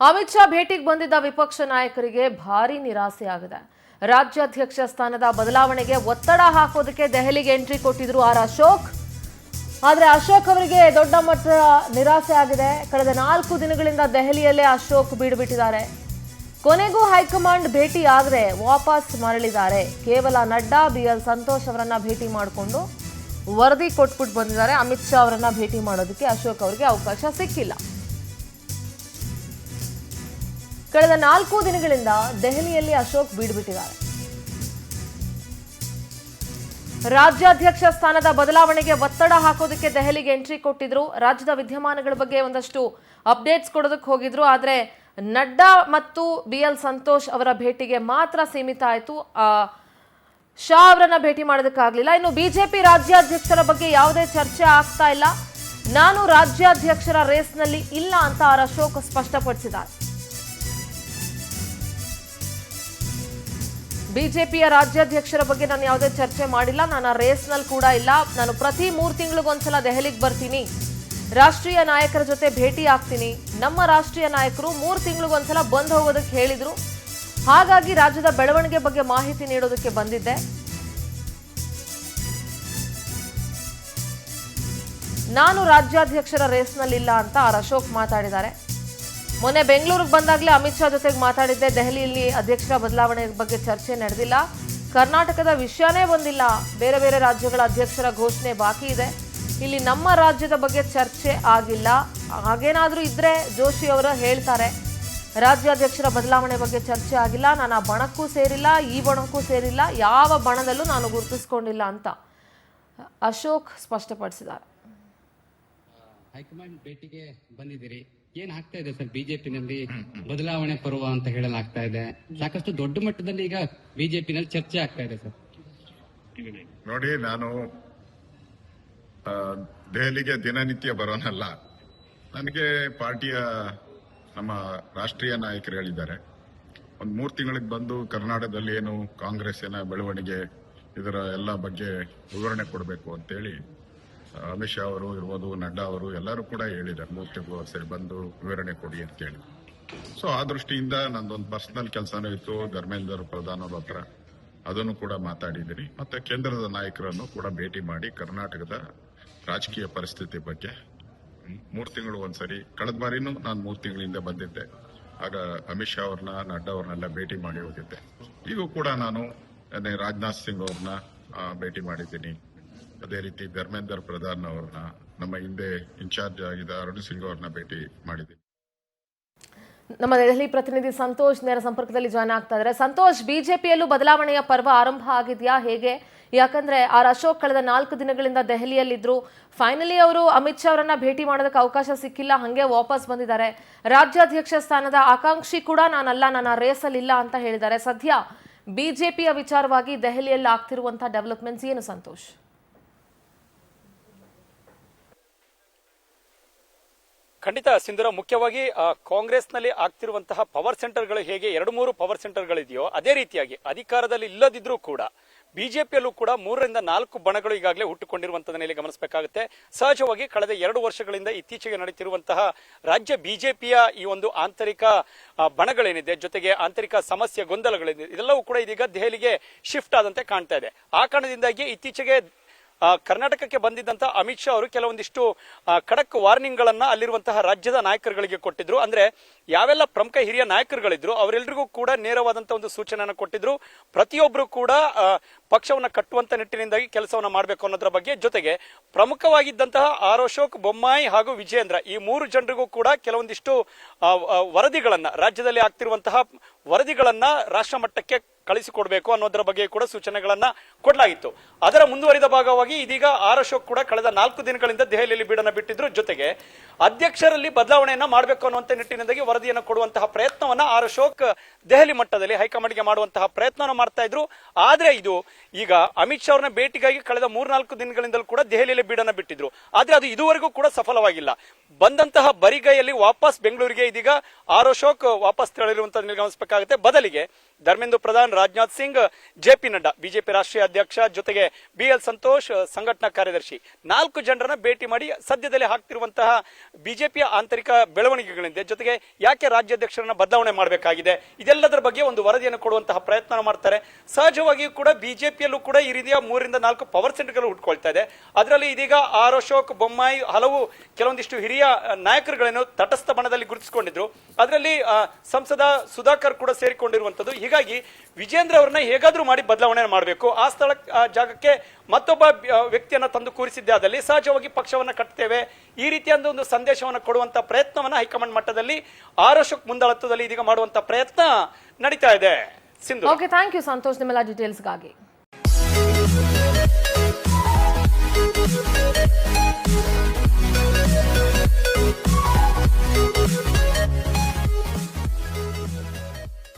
ಅಮಿತ್ ಶಾ ಭೇಟಿಗೆ ಬಂದಿದ್ದ ವಿಪಕ್ಷ ನಾಯಕರಿಗೆ ಭಾರಿ ನಿರಾಸೆಯಾಗಿದೆ. ರಾಜ್ಯಾಧ್ಯಕ್ಷ ಸ್ಥಾನದ ಬದಲಾವಣೆಗೆ ಒತ್ತಡ ಹಾಕೋದಕ್ಕೆ ದೆಹಲಿಗೆ ಎಂಟ್ರಿ ಕೊಟ್ಟಿದ್ರು ಅಶೋಕ್. ಆದರೆ ಅಶೋಕ್ ಅವರಿಗೆ ದೊಡ್ಡ ಮಟ್ಟದ ನಿರಾಸೆ ಆಗಿದೆ. ಕಳೆದ 4 ದಿನಗಳಿಂದ ದೆಹಲಿಯಲ್ಲೇ ಅಶೋಕ್ ಬೀಡುಬಿಟ್ಟಿದ್ದಾರೆ. ಕೊನೆಗೂ ಹೈಕಮಾಂಡ್ ಭೇಟಿ ಆಗದೆ ವಾಪಸ್ ಮರಳಿದ್ದಾರೆ. ಕೇವಲ ನಡ್ಡಾ, BL ಸಂತೋಷ್ ಅವರನ್ನ ಭೇಟಿ ಮಾಡಿಕೊಂಡು ವರದಿ ಕೊಟ್ಬಿಟ್ಟು ಬಂದಿದ್ದಾರೆ. ಅಮಿತ್ ಶಾ ಅವರನ್ನ ಭೇಟಿ ಮಾಡೋದಕ್ಕೆ ಅಶೋಕ್ ಅವರಿಗೆ ಅವಕಾಶ ಸಿಕ್ಕಿಲ್ಲ. ಕಳೆದ 4 ದಿನಗಳಿಂದ ದೆಹಲಿಯಲ್ಲಿ ಅಶೋಕ್ ಬೀಡುಬಿಟ್ಟಿದ್ದಾರೆ. ರಾಜ್ಯಾಧ್ಯಕ್ಷ ಸ್ಥಾನದ ಬದಲಾವಣೆಗೆ ಒತ್ತಡ ಹಾಕೋದಕ್ಕೆ ದೆಹಲಿಗೆ ಎಂಟ್ರಿ ಕೊಟ್ಟಿದ್ರು. ರಾಜ್ಯದ ವಿದ್ಯಮಾನಗಳ ಬಗ್ಗೆ ಒಂದಷ್ಟು ಅಪ್ಡೇಟ್ಸ್ ಕೊಡೋದಕ್ಕೆ ಹೋಗಿದ್ರು. ಆದರೆ ನಡ್ಡಾ ಮತ್ತು BL ಸಂತೋಷ್ ಅವರ ಭೇಟಿಗೆ ಮಾತ್ರ ಸೀಮಿತ ಆಯಿತು. ಶಾ ಅವರನ್ನ ಭೇಟಿ ಮಾಡೋದಕ್ಕಾಗಲಿಲ್ಲ. ಇನ್ನು ಬಿಜೆಪಿ ರಾಜ್ಯಾಧ್ಯಕ್ಷರ ಬಗ್ಗೆ ಯಾವುದೇ ಚರ್ಚೆ ಆಗ್ತಾ ಇಲ್ಲ. ನಾನು ರಾಜ್ಯಾಧ್ಯಕ್ಷರ ರೇಸ್ನಲ್ಲಿ ಇಲ್ಲ ಅಂತ ಅಶೋಕ್ ಸ್ಪಷ್ಟಪಡಿಸಿದ್ದಾರೆ. ಬಿಜೆಪಿಯ ರಾಜ್ಯಾಧ್ಯಕ್ಷರ ಬಗ್ಗೆ ನಾನು ಯಾವುದೇ ಚರ್ಚೆ ಮಾಡಿಲ್ಲ. ನಾನು ರೇಸ್ನಲ್ಲಿ ಕೂಡ ಇಲ್ಲ. ನಾನು ಪ್ರತಿ 3 ತಿಂಗಳಿಗೊಂದ್ಸಲ ದೆಹಲಿಗೆ ಬರ್ತೀನಿ. ರಾಷ್ಟ್ರೀಯ ನಾಯಕರ ಜೊತೆ ಭೇಟಿ ಆಗ್ತೀನಿ. ನಮ್ಮ ರಾಷ್ಟ್ರೀಯ ನಾಯಕರು 3 ತಿಂಗಳಿಗೊಂದ್ಸಲ ಬಂದು ಹೋಗೋದಕ್ಕೆ ಹೇಳಿದ್ರು. ಹಾಗಾಗಿ ರಾಜ್ಯದ ಬೆಳವಣಿಗೆ ಬಗ್ಗೆ ಮಾಹಿತಿ ನೀಡೋದಕ್ಕೆ ಬಂದಿದ್ದೆ. ನಾನು ರಾಜ್ಯಾಧ್ಯಕ್ಷರ ರೇಸ್ನಲ್ಲಿಲ್ಲ ಅಂತ ಅಶೋಕ್ ಮಾತಾಡಿದ್ದಾರೆ. ಮೊನ್ನೆ ಬೆಂಗಳೂರಿಗೆ ಬಂದಾಗಲೇ ಅಮಿತ್ ಶಾ ಜೊತೆಗೆ ಮಾತಾಡಿದ್ದೆ. ದೆಹಲಿಯಲ್ಲಿ ಅಧ್ಯಕ್ಷರ ಬದಲಾವಣೆ ಬಗ್ಗೆ ಚರ್ಚೆ ನಡೆದಿಲ್ಲ. ಕರ್ನಾಟಕದ ವಿಷಯನೇ ಬಂದಿಲ್ಲ. ಬೇರೆ ಬೇರೆ ರಾಜ್ಯಗಳ ಅಧ್ಯಕ್ಷರ ಘೋಷಣೆ ಬಾಕಿ ಇದೆ. ಇಲ್ಲಿ ನಮ್ಮ ರಾಜ್ಯದ ಬಗ್ಗೆ ಚರ್ಚೆ ಆಗಿಲ್ಲ. ಹಾಗೇನಾದ್ರೂ ಇದ್ರೆ ಜೋಶಿ ಅವರು ಹೇಳ್ತಾರೆ, ರಾಜ್ಯಾಧ್ಯಕ್ಷರ ಬದಲಾವಣೆ ಬಗ್ಗೆ ಚರ್ಚೆ ಆಗಿಲ್ಲ. ನಾನು ಆ ಬಣಕ್ಕೂ ಸೇರಿಲ್ಲ, ಈ ಬಣಕ್ಕೂ ಸೇರಿಲ್ಲ, ಯಾವ ಬಣದಲ್ಲೂ ನಾನು ಗುರುತಿಸ್ಕೊಂಡಿಲ್ಲ ಅಂತ ಅಶೋಕ್ ಸ್ಪಷ್ಟಪಡಿಸಿದ್ದಾರೆ. ಹೈಕಮಾಂಡ್ ಭೇಟಿಗೆ ಬಂದಿದ್ದೀರಿ, ಏನ್ ಆಗ್ತಾ ಇದೆ ಸರ್ ಬಿಜೆಪಿನಲ್ಲಿ? ಬದಲಾವಣೆ ಪರ್ವ ಅಂತ ಹೇಳಲಾಗ್ತಾ ಇದೆ. ಸಾಕಷ್ಟು ದೊಡ್ಡ ಮಟ್ಟದಲ್ಲಿ ಈಗ ಬಿಜೆಪಿನಲ್ಲಿ ಚರ್ಚೆ ಆಗ್ತಾ ಇದೆ ಸರ್. ನೋಡಿ, ನಾನು ದೆಹಲಿಗೆ ದಿನನಿತ್ಯ ಬರೋನಲ್ಲ. ನನಗೆ ಪಾರ್ಟಿಯ ನಮ್ಮ ರಾಷ್ಟ್ರೀಯ ನಾಯಕರು ಹೇಳಿದ್ದಾರೆ, ಒಂದು 3 ತಿಂಗಳಿಗೆ ಬಂದು ಕರ್ನಾಟಕದಲ್ಲಿ ಏನು ಕಾಂಗ್ರೆಸ್ ಬೆಳವಣಿಗೆ ಇದರ ಎಲ್ಲ ಬಗ್ಗೆ ವಿವರಣೆ ಕೊಡಬೇಕು ಅಂತೇಳಿ ಅಮಿತ್ ಶಾ ಅವರು ಇರ್ಬೋದು, ನಡ್ಡಾ ಅವರು ಎಲ್ಲರೂ ಕೂಡ ಹೇಳಿದ್ದಾರೆ, 3 ತಿಂಗಳು ಸರಿ ಬಂದು ವಿವರಣೆ ಕೊಡಿ ಅಂತೇಳಿ. ಸೊ ಆ ದೃಷ್ಟಿಯಿಂದ ನಂದೊಂದು ಪರ್ಸನಲ್ ಕೆಲಸನೂ ಇತ್ತು ಧರ್ಮೇಂದ್ರ ಪ್ರಧಾನ್ ಅವ್ರ ಹತ್ರ, ಅದನ್ನು ಕೂಡ ಮಾತಾಡಿದ್ದೀನಿ. ಮತ್ತೆ ಕೇಂದ್ರದ ನಾಯಕರನ್ನು ಕೂಡ ಭೇಟಿ ಮಾಡಿ ಕರ್ನಾಟಕದ ರಾಜಕೀಯ ಪರಿಸ್ಥಿತಿ ಬಗ್ಗೆ 3 ತಿಂಗಳು ಒಂದ್ಸರಿ, ಕಳೆದ ಬಾರಿನೂ ನಾನು 3 ತಿಂಗಳಿಂದ ಬಂದಿದ್ದೆ. ಆಗ ಅಮಿತ್ ಶಾ ಅವ್ರನ್ನ, ನಡ್ಡಾ ಅವ್ರನ್ನೆಲ್ಲ ಭೇಟಿ ಮಾಡಿ ಹೋಗಿದ್ದೆ. ಈಗೂ ಕೂಡ ನಾನು ರಾಜನಾಥ್ ಸಿಂಗ್ ಅವ್ರನ್ನ ಭೇಟಿ ಮಾಡಿದ್ದೀನಿ. ಅದೇ ರೀತಿ ಧರ್ಮೇಂದ್ರ ಪ್ರಧಾನ್ ಅವ್ರನ್ನ, ನಮ್ಮ ಹಿಂದೆ ಇನ್ಚಾರ್ಜ್ ಆಗಿದ್ದ ಅರುಣ್ ಸಿಂಗ್ ಅವ್ರನ್ನ ಭೇಟಿ ಮಾಡಿದ್ದೀನಿ. ನಮ್ಮ ದೆಹಲಿ ಪ್ರತಿನಿಧಿ ಸಂತೋಷ್ ನೇರ ಸಂಪರ್ಕದಲ್ಲಿ ಜಾಯ್ನ್ ಆಗ್ತಾ ಇದ್ದಾರೆ. ಸಂತೋಷ್, ಬಿಜೆಪಿಯಲ್ಲೂ ಬದಲಾವಣೆಯ ಪರ್ವ ಆರಂಭ ಆಗಿದೆಯಾ, ಹೇಗೆ? ಯಾಕಂದ್ರೆ ಅಶೋಕ್ ಕಳೆದ 4 ದಿನಗಳಿಂದ ದೆಹಲಿಯಲ್ಲಿದ್ರು. ಫೈನಲಿ ಅವರು ಅಮಿತ್ ಶಾ ಅವರನ್ನ ಭೇಟಿ ಮಾಡೋದಕ್ಕೆ ಅವಕಾಶ ಸಿಕ್ಕಿಲ್ಲ, ಹಂಗೆ ವಾಪಸ್ ಬಂದಿದ್ದಾರೆ. ರಾಜ್ಯಾಧ್ಯಕ್ಷ ಸ್ಥಾನದ ಆಕಾಂಕ್ಷಿ ಕೂಡ ನಾನಲ್ಲ, ನನ್ನ ರೇಸಲ್ಲಿ ಇಲ್ಲ ಅಂತ ಹೇಳಿದ್ದಾರೆ. ಸದ್ಯ ಬಿಜೆಪಿಯ ವಿಚಾರವಾಗಿ ದೆಹಲಿಯಲ್ಲಿ ಆಗ್ತಿರುವಂತಹ ಡೆವಲಪ್ಮೆಂಟ್ಸ್ ಏನು ಸಂತೋಷ್? ಖಂಡಿತ ಸಿಂಧೂರ, ಮುಖ್ಯವಾಗಿ ಕಾಂಗ್ರೆಸ್ನಲ್ಲಿ ಆಗ್ತಿರುವಂತಹ ಪವರ್ ಸೆಂಟರ್ಗಳು ಹೇಗೆ 2-3 ಪವರ್ ಸೆಂಟರ್ಗಳಿದೆಯೋ ಅದೇ ರೀತಿಯಾಗಿ ಅಧಿಕಾರದಲ್ಲಿ ಇಲ್ಲದಿದ್ರೂ ಕೂಡ ಬಿಜೆಪಿಯಲ್ಲೂ ಕೂಡ 3 ರಿಂದ 4 ಬಣಗಳು ಈಗಾಗಲೇ ಹುಟ್ಟುಕೊಂಡಿರುವಂತದನ್ನ ಇಲ್ಲಿ ಗಮನಿಸಬೇಕಾಗುತ್ತೆ. ಸಹಜವಾಗಿ ಕಳೆದ 2 ವರ್ಷಗಳಿಂದ ಇತ್ತೀಚೆಗೆ ನಡೆಯುತ್ತಿರುವಂತಹ ರಾಜ್ಯ ಬಿಜೆಪಿಯ ಈ ಒಂದು ಆಂತರಿಕ ಬಣಗಳೇನಿದೆ, ಜೊತೆಗೆ ಆಂತರಿಕ ಸಮಸ್ಯೆ ಗೊಂದಲಗಳೇನಿದೆ, ಇದೆಲ್ಲವೂ ಕೂಡ ಇದೀಗ ದೆಹಲಿಗೆ ಶಿಫ್ಟ್ ಆದಂತೆ ಕಾಣ್ತಾ ಇದೆ. ಆ ಕಾರಣದಿಂದಾಗಿ ಇತ್ತೀಚೆಗೆ ಕರ್ನಾಟಕಕ್ಕೆ ಬಂದಿದ್ದಂತ ಅಮಿತ್ ಶಾ ಅವರು ಕೆಲವೊಂದಿಷ್ಟು ಖಡಕ್ ವಾರ್ನಿಂಗ್ ಗಳನ್ನ ಅಲ್ಲಿರುವಂತಹ ರಾಜ್ಯದ ನಾಯಕರುಗಳಿಗೆ ಕೊಟ್ಟಿದ್ರು. ಅಂದ್ರೆ ಯಾವೆಲ್ಲ ಪ್ರಮುಖ ಹಿರಿಯ ನಾಯಕರುಗಳಿದ್ರು ಅವರೆಲ್ಲರಿಗೂ ಕೂಡ ನೇರವಾದಂತಹ ಒಂದು ಸೂಚನೆಯನ್ನು ಕೊಟ್ಟಿದ್ರು. ಪ್ರತಿಯೊಬ್ಬರು ಕೂಡ ಪಕ್ಷವನ್ನ ಕಟ್ಟುವಂತ ನಿಟ್ಟಿನಿಂದಾಗಿ ಕೆಲಸವನ್ನ ಮಾಡಬೇಕು ಅನ್ನೋದ್ರ ಬಗ್ಗೆ, ಜೊತೆಗೆ ಪ್ರಮುಖವಾಗಿದ್ದಂತಹ ಅಶೋಕ್, ಬೊಮ್ಮಾಯಿ ಹಾಗೂ ವಿಜಯೇಂದ್ರ, ಈ 3 ಜನರಿಗೂ ಕೂಡ ಕೆಲವೊಂದಿಷ್ಟು ವರದಿಗಳನ್ನ, ರಾಜ್ಯದಲ್ಲಿ ಆಗ್ತಿರುವಂತಹ ವರದಿಗಳನ್ನ ರಾಷ್ಟ್ರ ಮಟ್ಟಕ್ಕೆ ಕಳಿಸಿಕೊಡ್ಬೇಕು ಅನ್ನೋದರ ಬಗ್ಗೆ ಕೂಡ ಸೂಚನೆಗಳನ್ನ ಕೊಡಲಾಗಿತ್ತು. ಅದರ ಮುಂದುವರಿದ ಭಾಗವಾಗಿ ಇದೀಗ ಅಶೋಕ್ ಕೂಡ ಕಳೆದ 4 ದಿನಗಳಿಂದ ದೆಹಲಿಯಲ್ಲಿ ಬೀಡನ್ನ ಬಿಟ್ಟಿದ್ರು. ಜೊತೆಗೆ ಅಧ್ಯಕ್ಷರಲ್ಲಿ ಬದಲಾವಣೆಯನ್ನ ಮಾಡಬೇಕು ಅನ್ನುವಂತ ನಿಟ್ಟಿನಿಂದಾಗಿ ವರದಿಯನ್ನು ಕೊಡುವಂತಹ ಪ್ರಯತ್ನವನ್ನ ಅಶೋಕ್ ದೆಹಲಿ ಮಟ್ಟದಲ್ಲಿ ಹೈಕಮಾಂಡ್ಗೆ ಮಾಡುವಂತಹ ಪ್ರಯತ್ನವನ್ನು ಮಾಡ್ತಾ ಇದ್ರು. ಆದ್ರೆ ಇದು ಈಗ ಅಮಿತ್ ಶಾ ಅವರನ್ನ ಭೇಟಿಗಾಗಿ ಕಳೆದ 3-4 ದಿನಗಳಿಂದಲೂ ಕೂಡ ದೆಹಲಿಯಲ್ಲಿ ಬೀಡನ್ನ ಬಿಟ್ಟಿದ್ರು. ಆದ್ರೆ ಅದು ಇದುವರೆಗೂ ಕೂಡ ಸಫಲವಾಗಿಲ್ಲ. ಬಂದಂತಹ ಬರಿಗೈಯಲ್ಲಿ ವಾಪಸ್ ಬೆಂಗಳೂರಿಗೆ ಇದೀಗ ಅಶೋಕ್ ವಾಪಸ್ ತೆರಳಿರುವಂತದ್ದು ಗಮನಿಸಬೇಕಾಗುತ್ತೆ. ಬದಲಿಗೆ ಧರ್ಮೇಂದ್ರ ಪ್ರಧಾನ್, ರಾಜನಾಥ್ ಸಿಂಗ್, JP ನಡ್ಡಾ ಬಿಜೆಪಿ ರಾಷ್ಟ್ರೀಯ ಅಧ್ಯಕ್ಷ, ಜೊತೆಗೆ BL ಸಂತೋಷ್ ಸಂಘಟನಾ ಕಾರ್ಯದರ್ಶಿ, 4 ಜನರನ್ನ ಭೇಟಿ ಮಾಡಿ ಸದ್ಯದಲ್ಲಿ ಆಗ್ತಿರುವಂತಹ ಬಿಜೆಪಿಯ ಆಂತರಿಕ ಬೆಳವಣಿಗೆಗಳಿಂದ ಜೊತೆಗೆ ಯಾಕೆ ರಾಜ್ಯಾಧ್ಯಕ್ಷರನ್ನ ಬದಲಾವಣೆ ಮಾಡಬೇಕಾಗಿದೆ ಇದೆಲ್ಲದರ ಬಗ್ಗೆ ಒಂದು ವರದಿಯನ್ನು ಕೊಡುವಂತಹ ಪ್ರಯತ್ನ ಮಾಡ್ತಾರೆ. ಸಹಜವಾಗಿಯೂ ಕೂಡ ಬಿಜೆಪಿಯಲ್ಲೂ ಕೂಡ ಈ ರೀತಿಯ 3 ರಿಂದ 4 ಪವರ್ ಸೆಂಟರ್ಗಳು ಹುಟ್ಕೊಳ್ತಾ ಇದೆ. ಅದರಲ್ಲಿ ಇದೀಗ ಆರ್ ಅಶೋಕ್, ಬೊಮ್ಮಾಯಿ, ಹಲವು ಕೆಲವೊಂದಿಷ್ಟು ಹಿರಿಯ ನಾಯಕರುಗಳನ್ನು ತಟಸ್ಥ ಬಣದಲ್ಲಿ ಗುರುತಿಸಿಕೊಂಡಿದ್ರು. ಅದರಲ್ಲಿ ಸಂಸದ ಸುಧಾಕರ್ ಕೂಡ ಸೇರಿಕೊಂಡಿರುವಂತದ್ದು. ಹೀಗಾಗಿ ವಿಜೇಂದ್ರ ಅವರನ್ನ ಹೇಗಾದ್ರೂ ಮಾಡಿ ಬದಲಾವಣೆ ಮಾಡಬೇಕು. ಆ ಜಾಗಕ್ಕೆ ಮತ್ತೊಬ್ಬ ವ್ಯಕ್ತಿಯನ್ನ ತಂದು ಕೂರಿಸಿದ್ದೆ ಆದಲ್ಲಿ ಸಹಜವಾಗಿ ಪಕ್ಷವನ್ನ ಕಟ್ತೇವೆ, ಈ ರೀತಿಯ ಒಂದು ಸಂದೇಶವನ್ನು ಕೊಡುವಂತ ಪ್ರಯತ್ನವನ್ನ ಹೈಕಮಾಂಡ್ ಮಟ್ಟದಲ್ಲಿ ಆರ್ ಅಶೋಕ್ ಮುಂದಾಳತ್ವದಲ್ಲಿ ಇದೀಗ ಮಾಡುವಂತ ಪ್ರಯತ್ನ ನಡೀತಾ ಇದೆ. Sindhu, okay, thank you Santosh ನಿಮ್ಮೆಲ್ಲ ಡೀಟೇಲ್ಸ್ಗಾಗಿ.